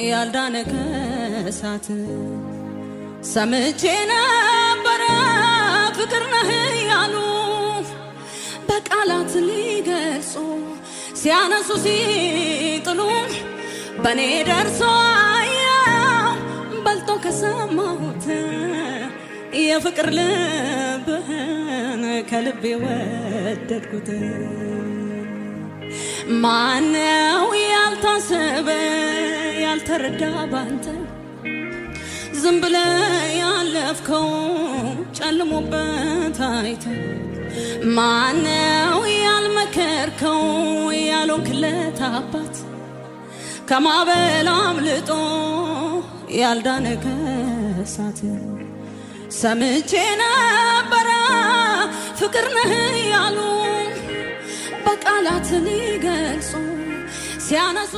ያልዳነ ከሳት ሰምቼ ነበር ፍቅር ነህ ያሉ በቃላት ሊገልጹ ሲያነሱ ሲጥሉ በኔ ደርሶ አየው በልጦ ከሰማሁት የፍቅር ልብህን ከልቤ ወደድኩት ማነው ያልታሰበ ያልተረዳ ባንተ ዝም ብለህ ያለፍከው ጨልሞበት አይተ ማነው ያልመከርከው ያልሆንክለት አባት ከማዕበል አምልጦ ያልዳነ ከሳት ሰምቼ ነበር ፍቅር ነህ ያሉ በቃላት ሊገልጹ ሲያነሱ